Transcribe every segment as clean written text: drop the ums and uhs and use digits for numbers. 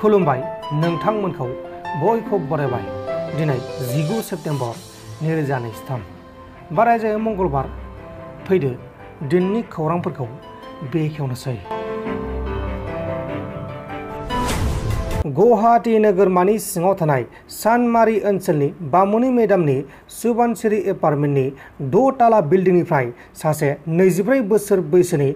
खुलुमबाय नोंथांमोनखौ बयखौ बरायबाय दिनै 19 सेप्तेम्बर 2023 बारायजायो मंगलबार फैदो दिननि खौरांफोरखौ बेखेवनोसै। गुवाहाटी नोगोरमानि सिङाव थानाय सानमारी ओनसोलनि बामुनि मेदामनि सुबानसिरि एपार्टमेन्टनि 6 ताला बिल्डिंनिफ्राय सासे 24 बोसोर बैसोनि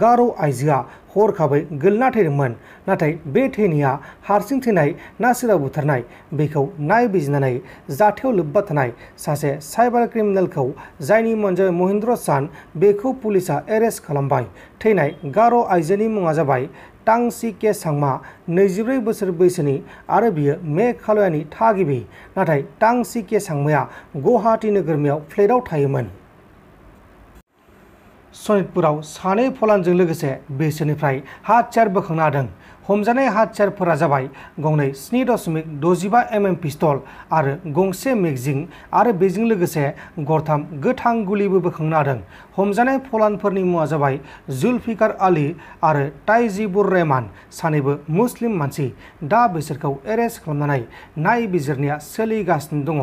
गार' आइजोआ हरखाबै गोलैना थैदोंमोन। नाथाय बे थैनाया हारसिं थैनाय ना सोरबा बुथारनाय बेखौ नायबिजिरनानै जाथायाव लोब्बा थानाय सासे साइबार क्रिमिनेलखौ जायनि मुङानो जाबाय महेन्द्र सान बेखौ पुलिसा एरेस्ट खालामबाय। थैनाय गार' आइजोनि मुङा जाबाय टांसी के सांमा 24 बोसोर बैसोनि आरो बियो मेघालयानि थागिबि। नाथाय टांसी के सांमाया गुवाहाटी नोगोरमायाव फ्लेटआव थायोमोन। सनितपुराव सानै फलानजों लोगोसे बिसोरनिफ्राय हाथियार बोखांनो हादों। हमजानाय हाथियारफोरा जाबाय गंनै 7.65 mm पिस्तल आरो गंसे मेगजिन आरो बेजों लोगोसे गरथाम गोथां गुलिबो बोखांनो हादों। हमजानाय फलानफोरनि मुङा जाबाय जुल्फिकार आली आरो ताइजिबुर रहमान, सानैबो मुस्लिम मानसि। दा बिसोरखौ एरेस्ट खालामनानै नायबिजिरनाया सोलिगासिनो दङ।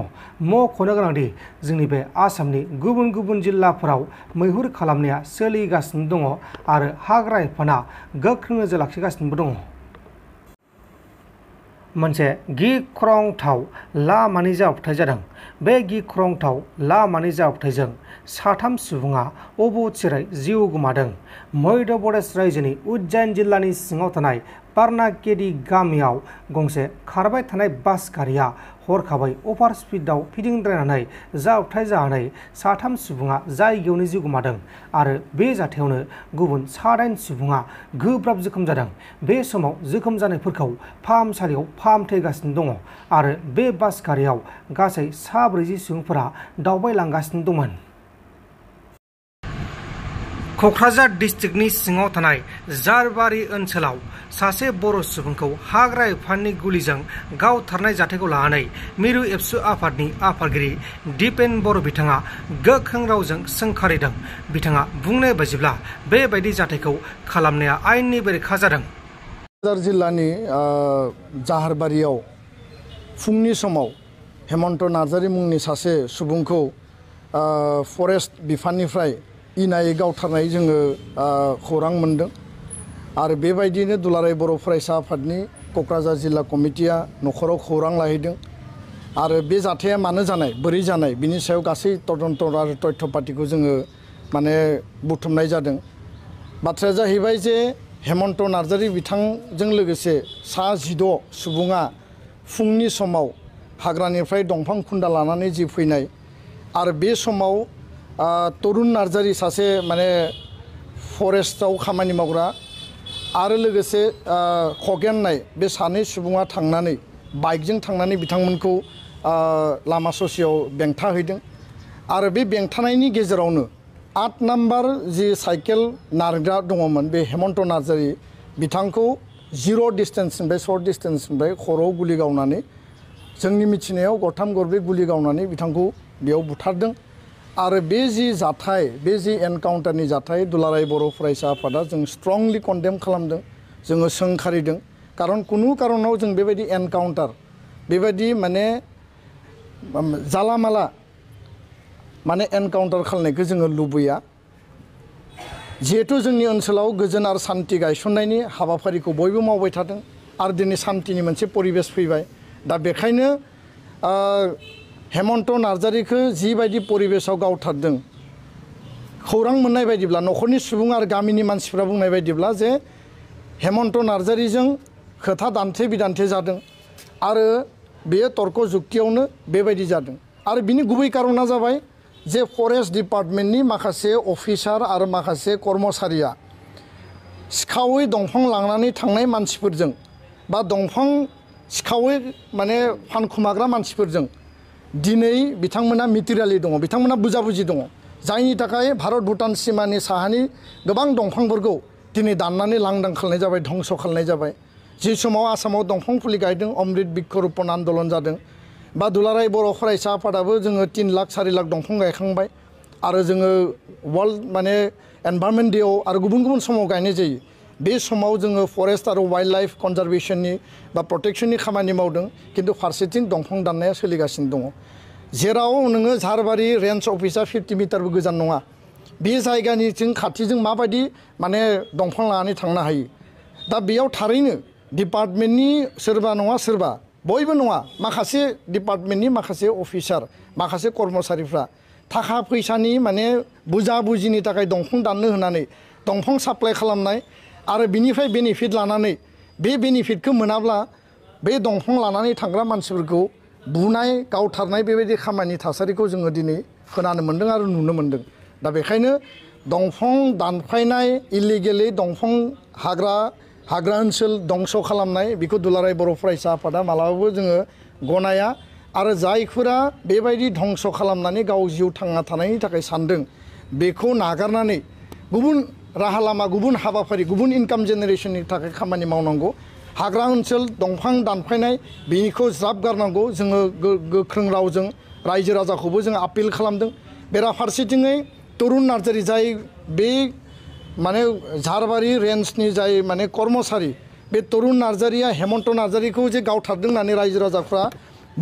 मख'नो गोनांदि जोंनि बे आसामनि गुबुन गुबुन जिल्लाफोराव मैहुर खालामनाया सोलिगासिनो दङ आरो हाग्रा बिफाना गोख्रों नोजोर लाखिगासिनोबो दङ। मोनसे गिख्रंथाव लामानि जाब्रबथाय जादों। बे गिख्रंथाव लामानि जाब्रबथायजों 3 सुबुङा अबथिरायै जिउ गोमादों। मध्य प्रदेश रायजोनि उज्जैन जिल्लानि सिङाव थानाय पारनाकेडी गामियाव गंसे खारबाय थानाय बास गारिया हरखाबै अभार स्पिडआव फिदिंद्रायनानै जाब्रबथाय जानानै 3 सुबुङा जायगायावनो जिउ गोमादों आरो बे जाथायावनो गुबुन 8 सुबुङा गोब्राब जोखोम जादों। बे समाव जोखोम जानायफोरखौ फाहामसालियाव फाहामथायगासिनो दङ आरो बे बास गारियाव गासै 40 सुबुंफोरा दावबायलांगासिनो दंमोन। क'क्राझार डिस्ट्रिक्टनि सिङाव थानाय जारबारि ओनसोलाव सासे बर' सुबुंखौ हाग्रा बिफाननि गुलिजों गावथारनाय जाथायखौ लानानै मिरु एबसु आफादनि आफादगिरि दिपेन बर' बिथाङा गोख्रों रावजों सोंखारिदों। बिथाङा बुंनाय बायदिब्ला बेबायदि जाथायखौ खालामनाया आयेननि बेरेखा जादों। क'क्राझार जिल्लानि जाहारबारियाव फुंनि समाव हेमन्त नार्जारी मुंनि सासे सुबुंखौ फरेस्ट बिफाननिफ्राय इनायै गावथारनाय जोङो खौरां मोन्दों आरो बेबायदिनो दुलाराय बर' फरायसा आफादनि क'क्राझार जिल्ला कमिटिया न'खराव खौरां लाहैदों आरो बे जाथाया मानो जानाय बोरै जानाय बिनि सायाव गासै तदन्त आरो तथ्य पातिखौ जोङो बुथुमनाय जादों। बाथ्राया जाहैबाय जे हेमन्त नार्जारी बिथांजों लोगोसे 16 सुबुङा फुंनि समाव हाग्रानिफ्राय दंफां खुन्दा लानानै जि फैनाय आरो बे समाव तरुन नार्जारी सासे फरेस्टआव खामानि मावग्रा आरो लोगोसे खगेन नाय बे सानै सुबुङा थांनानै बाइकजों थांनानै बिथांमोनखौ लामा ससेयाव बेंथाहैदों आरो बे बेंथानायनि गेजेरावनो 8 नाम्बार जि साइकेल नारग्रा दङमोन बे हेमन्त नार्जारी बिथांखौ 0 डिस्टेन्सनिफ्राय सर्ट डिस्टेन्सनिफ्राय खर'आव गुलि गावनानै जोंनि मिथिनायाव गरथाम गरब्रै गुलि गावनानै बिथांखौ बेयाव बुथारदों आरो बे जि जाथाय बे जि एनकाउन्टारनि जाथाय दुलाराय बर' फरायसा आफादा जों स्ट्रंलि कन्डेम खालामदों। जोङो सोंखारिदों खारन कुनु कारनाव जों बेबायदि एनकाउन्टार बेबायदि जाला माला एनकाउन्टार खालामनायखौ जोङो लुबैया। जिहेतु जोंनि ओनसोलाव गोजोन आरो सान्थि गायसननायनि हाबाफारिखौ बयबो मावबाय थादों आरो दिनै सान्थिनि मोनसे परिबेस फैबाय। दा बेखायनो हेमन्त नार्जारीखौ जिबायदि परिबेसाव गावथारदों खौरां मोननाय बायदिब्ला न'खरनि सुबुं आरो गामिनि मानसिफ्रा बुंनाय बायदिब्ला जे हेमन्त नार्जारीजों खोथा दान्थे बिदान्थे जादों आरो बेयो तर्क जुक्तियावनो बेबायदि जादों आरो बिनि गुबै कारना जाबाय जे फरेस्ट डिपार्टमेन्टनि माखासे अफिसार आरो माखासे कर्मचारिया सिखावै दंफां लांनानै थांनाय मानसिफोरजों बा दंफां सिखावै फानखुमाग्रा मानसिफोरजों दिनै बिथांमोना मेटेरियेलि दङ, बिथांमोना बुजाबुजि दङ, जायनि थाखाय भारत भुटान सिमानि साहानि गोबां दंफांफोरखौ दिनै दाननानै लांदां खालामनाय जाबाय, धंस खालामनाय जाबाय। जि समाव आसामाव दंफां फुलि गायदों अमृत बृक्ष रोपन आन्दलन जादों बा दुलाराय बर' फरायसा आफादाबो जोङो 3 लाख 4 लाख दंफां गायखांबाय आरो जोङो वर्ल्ड एनभायरनमेन्ट डेआव आरो गुबुन गुबुन समाव गायनाय जायो। बे समाव जोङो फरेस्ट आरो वाइल्ड लाइफ कनजारभेशननि बा प्रटेक्शननि खामानि मावदों खिन्थु फारसेथिं दंफां दाननाया सोलिगासिनो दङ जेराव नोङो झारबारि रेन्ज अफिसा 50 मिटारबो गोजान नङा बे जायगानिथिं खाथिजों माबायदि माने दंफां लानानै थांनो हायो दा बेयाव थारैनो डिपार्टमेन्टनि सोरबा नङा सोरबा बयबो नङा माखासे डिपार्टमेन्टनि माखासे अफिसार माखासे कर्मचारिफ्रा थाखा फैसानि माने बुजा बुजिनि थाखाय दंफां दाननो होनानै दंफां साप्लाय खालामनाय आरो बिनिफ्राय बेनिफिट लानानै बे बेनिफिटखौ मोनाब्ला बे दंफां लानानै थांग्रा मानसिफोरखौ बुनाय गावथारनाय बेबायदि खामानि थासारिखौ जोङो दिनै खोनानो मोन्दों आरो नुनो मोन्दों दा बेखायनो दंफां दानफायनाय इलिगेलि दंफां हाग्रा ओनसोल दंस' खालामनाय बेखौ दुलाराय बर' फरायसा आफादा मालाबाबो जोङो गनाया आरो जायफोरा बेबायदि धंस' खालामनानै गाव जिउ थांना थानायनि थाखाय सानदों बेखौ नागारनानै गुबुन राहा लामा गुबुन हाबाफारि गुबुन इनकाम जेनेरेशननि थाखाय खामानि मावनांगौ हाग्रा ओनसोल दंफां दानफायनाय बेनिखौ ज्राब गारनांगौ जोङो गोख्रों रावजों रायजो राजाखौबो जों आपिल खालामदों बेराफारसेथिङै तरुन नार्जारी जाय बे माने झारबारि रेन्जनि जाय माने कर्मचारि बे तरुन नार्जारीया हेमन्त नार्जारीखौ जे गावथारदों होननानै रायजो राजाफ्रा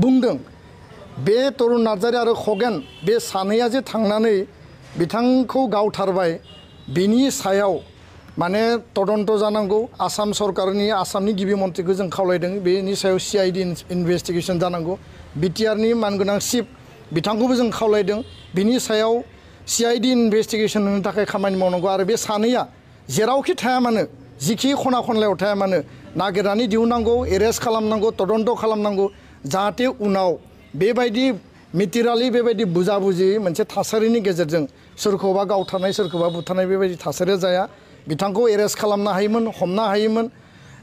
बुंदों बे तरुन नार्जारी आरो खगेन बे सानैया जे थांनानै बिथांखौ गावथारबाय बिनि सायाव माने तदन्त जानांगौ आसाम सरकारनि आसामनि गिबि मन्थ्रिखौ जों खावलायदों बेनि सायाव CID इनभेस्टिगेसन जानांगौ बिटिआरनि मानगोनां चिफ बिथांखौबो जों खावलायदों बिनि सायाव CID इनभेस्टिगेसन होनो थाखाय खामानि मावनांगौ आरो बे सानैया जेरावखि थाया मानो जिखि खना खनलायाव थाया मानो नागिरनानै दिहुननांगौ एरेस्ट खालामनांगौ तदन्त खालामनांगौ जाहाथे उनाव बेबायदि मिथिरालि बेबायदि बुजा बुजि मोनसे थासारिनि गेजेरजों सोरखौबा गावथारनाय सोरखौबा बुथारनाय बेबायदि थासारिया जाया बिथांखौ एरेस्ट खालामनो हायोमोन हमनो हायोमोन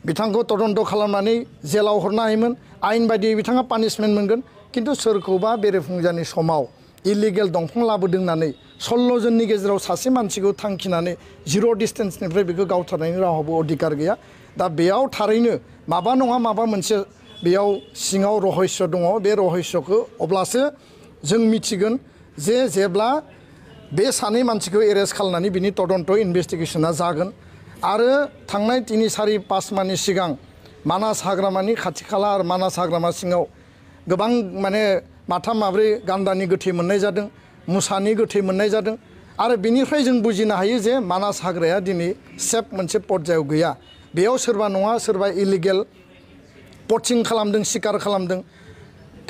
बिथांखौ तदन्त खालामनानै जेलाव हरनो हायोमोन आयेन बायदियै बिथाङा पानिशमेन्ट मोनगोन खिन्थु सोरखौबा बेरेफुंजानि समाव इलिगेल दंफां लाबोदों होननानै 16 जननि गेजेराव सासे मानसिखौ थांखिनानै 0 डिस्टेन्सनिफ्राय बेखौ गावथारनायनि रावबो अधिकार गैया दा बेयाव थारैनो माबा नङा माबा मोनसे बेयाव सिङाव रहस्य दङ बे रहस्यखौ अब्लासो जों मिथिगोन जे जेब्ला बे सानै मानसिखौ एरेस्ट खालामनानै बिनि तदन्त इनभेस्टिगेसना जागोन आरो थांनाय 3-4-5 मासनि सिगां मानास हाग्रामानि खाथि खाला आरो मानास हाग्रामा सिङाव गोबां माने माथाम माब्रै गान्दानि गोथै मोननाय जादों मुसानि गोथै मोननाय जादों आरो बेनिफ्राय जों बुजिनो हायो जे मानास हाग्राया दिनै सेफ मोनसे पर्यायाव गैया बेयाव सोरबा नङा सोरबा इलिगेल पचिं खालामदों शिकार खालामदों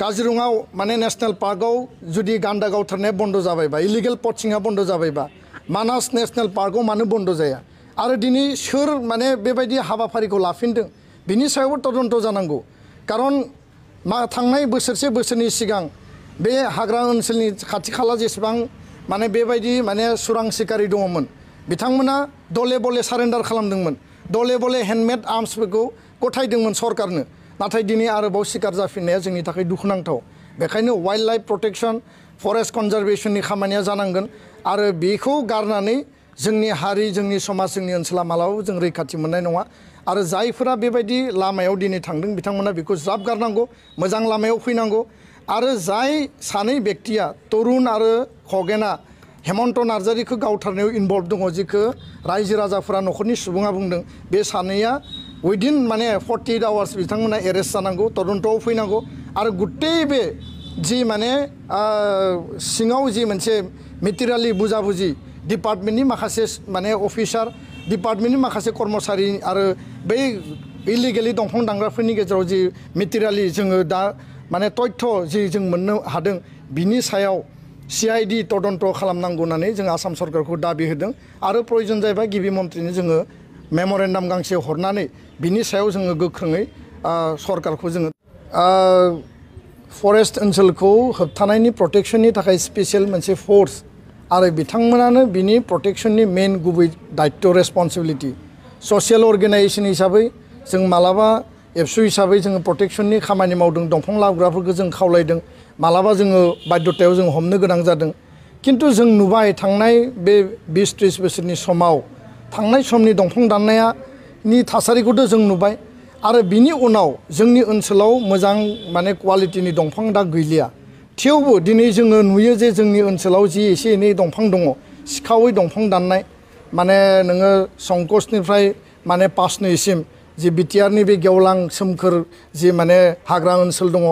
काजिरङाव माने नेशनेल पार्कआव जुदि गान्दा गावथारनाया बन्द जाबायबा इलिगेल पचिंआ बन्द जाबायबा मानास नेशनेल पार्कआव मानो बन्द जाया आरो दिनै सोर माने बेबायदि हाबाफारिखौ लाफिनदों बिनि सायावबो तदन्त जानांगौ खारन थांनाय बोसोरनि सिगां बे हाग्रा ओनसोलनि खाथि खाला जेसेबां माने बेबायदि माने सुरां सिखारि दङमोन बिथांमोना दले बले सारेन्डार खालामदोंमोन दले बले हेन्डमेड आर्म्सफोरखौ गथायदोंमोन सरकारनो नाथाय दिनै आरोबाव शिकार जाफिननाया जोंनि थाखाय दुखुनांथाव बेखायनो वाइल्ड लाइफ प्रटेक्शन फरेस्ट कनजारभेशननि खामानिया जानांगोन आरो बेखौ गारनानै जोंनि हारि जोंनि समाज जोंनि ओनसोला मालाबाबो जों रैखाथि मोननाय नङा आरो जायफोरा बेबायदि लामायाव दिनै थांदों बिथांमोना बेखौ ज्राब गारनांगौ मोजां लामायाव फैनांगौ आरो जाय सानै व्यक्तिया तरुन आरो खगेना हेमन्त नार्जारीखौ गावथारनायाव इनभल्भ दङ जिखौ रायजो राजाफोरा न'खरनि सुबुङा बुंदों बे सानैया उइदिन माने 48 आवार्स बिथांमोना एरेस्ट जानांगौ तदन्तआव फैनांगौ आरो गुट्टै बे जि माने सिङाव जि मोनसे मेटेरियेलि बुजा बुजि डिपार्टमेन्टनि माखासे माने अफिसार डिपार्टमेन्टनि माखासे कर्मचारि आरो बै इलिगेलि दंफां दानग्राफोरनि गेजेराव जि मेटेरियेलि जोङो दा माने तथ्य जि जों मोननो हादों बिनि सायाव CID तदन्त खालामनांगौ होननानै जों आसाम सरकारखौ दाबि होदों आरो प्रयजन जायोबा गिबि मन्थ्रिनो जोङो मेमरेन्डाम गांसे हरनानै बिनि सायाव जोङो गोख्रोङै सरकारखौ जोङो फरेस्ट ओनसोलखौ होबथानायनि प्रटेक्शननि थाखाय स्पेसियेल मोनसे फोर्स आरो बिथांमोनानो बिनि प्रटेक्शननि मेन गुबै दायित्व रेसपन्सिबिलिटि ससियेल अर्गेनाइजेसन हिसाबै जों मालाबा एबसु हिसाबै जोङो प्रटेक्शननि खामानि मावदों दंफां लाबोग्राफोरखौ जों खावलायदों मालाबा जोङो बाध्यतायाव जों हमनो गोनां जादों किन्तु जों नुबाय थांनाय बे 20-30 बोसोरनि समाव थांनाय समनि दंफां दाननायनि थासारिखौथ' जों नुबाय आरो बिनि उनाव जोंनि ओनसोलाव मोजां माने क्वालिटिनि दंफां दा गैलिया थेवबो दिनै जोङो नुयो जे जोंनि ओनसोलाव जि एसे एनै दंफां दङ सिखावै दंफां दाननाय माने नोङो संकसनिफ्राय माने पासनैसिम जि बिटिआरनि बे गेवलां सोमखोर जि माने हाग्रा ओनसोल दङ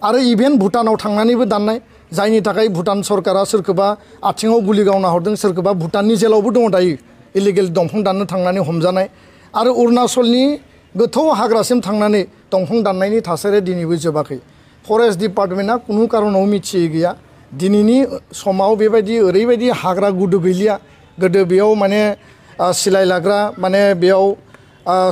आरो इभेन भुटानाव थांनानैबो दाननाय जायनि थाखाय भुटान सरकारा सोरखौबा आथिङाव गुलि गावना हरदों सोरखौबा भुटाननि जेलावबो दङ दायो इलिगेल दंफां दाननो थांनानै हमजानाय आरो अरुणाचलनि गोथौ हाग्रासिम थांनानै दंफां दाननायनि थासारिया दिनैबो जोबाखै फरेस्ट डिपार्टमेन्टआ कुनु कारनाव मिथियै गैया दिनैनि समाव बेबायदि ओरैबायदि हाग्रा गुदु गैलिया गोदो बेयाव माने सिलाय लाग्रा माने बेयाव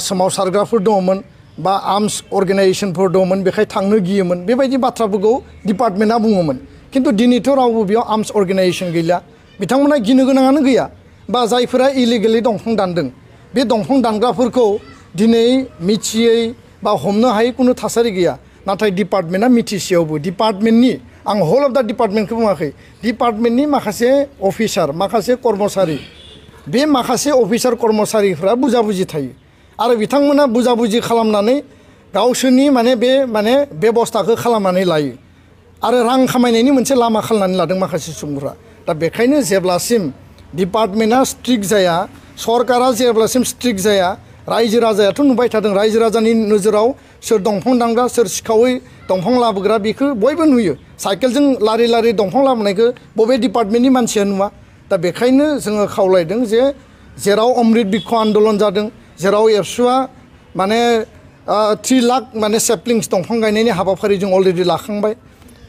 सोमावसारग्राफोर दङमोन बा आर्म्स अर्गेनाइजेशनफोर दङमोन बेखाय थांनो गियोमोन बेबायदि बाथ्राफोरखौ डिपार्टमेन्टआ बुङोमोन खिन्थु दिनैथ' रावबो बेयाव आर्म्स अर्गेनाइजेशन गैला बिथांमोना गिनो गोनाङानो गैया बा जायफोरा इलिगेलि दंफां दानदों बे दंफां दानग्राफोरखौ दिनै मिथियै बा हमनो हायै कुनु थासारि गैया नाथाय डिपार्टमेन्टआ मिथिसेयावबो डिपार्टमेन्टनि आं होल अफ दा डिपार्टमेन्टखौ बुङाखै डिपार्टमेन्टनि माखासे अफिसार माखासे कर्मचारि बे माखासे अफिसार कर्मचारिफ्रा बुजाबुजि थायो आरो बिथांमोना बुजाबुजि खालामनानै गावसोरनि माने बेबस्थाखौ खालामनानै लायो आरो रां खामायनायनि मोनसे लामा खालामनानै लादों माखासे सुबुंफ्रा दा बेखायनो जेब्लासिम डिपार्टमेन्टआ स्ट्रिक्ट जाया सरकारा जेब्लासिम स्ट्रिक्ट जाया रायजो राजायाथ' नुबाय थादों रायजो राजानि नोजोराव सोर दंफां दानग्रा सोर सिखावै दंफां लाबोग्रा बेखौ बयबो नुयो साइकेलजों लारि लारि दंफां लाबोनायखौ बबे डिपार्टमेन्टनि मानसिया नुवा दा बेखायनो जोङो खावलायदों जे जेराव अमृत बिक्ष आन्दलन जादों जेराव एबसुआ माने 3 लाख माने सेपलिंस दंफां गायनायनि हाबाफारि जों अलरेडि लाखांबाय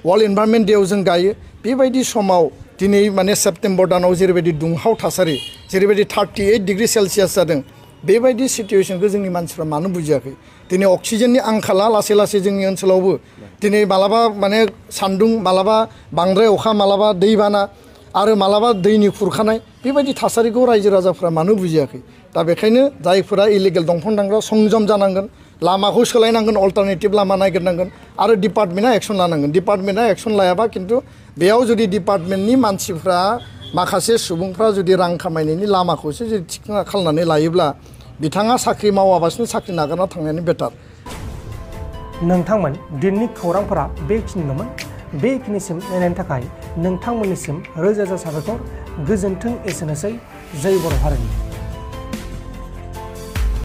वर्ल्ड इनभाइरनमेन्ट डेआव जों गायो बेबायदि समाव दिनै माने सेप्टेम्बर दानाव जेरैबायदि दुंहाव थासारि जेरैबायदि 38 डिग्री सेलसियास जादों बेबायदि सिटुएशनखौ जोंनि मानसिफ्रा मानो बुजियाखै दिनै अक्सिजेननि आंखाला लासै लासै जोंनि ओनसोलावबो दिनै मालाबा माने सान्दुं मालाबा बांद्राय अखा मालाबा दैबाना आरो मालाबा दैनि खुरखानाय बेबायदि थासारिखौ रायजो राजाफ्रा मानो बुजियाखै दा बेखायनो जायफोरा इलिगेल दंफां दानग्रा संयम जानांगोन लामाखौ सोलायनांगोन अल्टारनेटिभ लामा नागिरनांगोन आरो डिपार्टमेन्टआ एक्सन लानांगोन डिपार्टमेन्टआ एक्सन लायाबा खिन्थु बेयाव जुदि डिपार्टमेन्टनि मानसिफ्रा माखासे सुबुंफ्रा जुदि रां खामायनायनि लामाखौसो जुदि थिक खालामनानै लायोब्ला बिथाङा साख्रि मावाबासिनो साख्रि नागारना थांनायानो बेटार नोंथांमोन दिननि खौरांफोरा बेखिनिल'मोन बेखिनिसिम नायनायनि थाखाय नोंथांमोननिसिम रोजा रोजा साबायखर गोजोन्थों एसेनोसै जय बर' हारिनि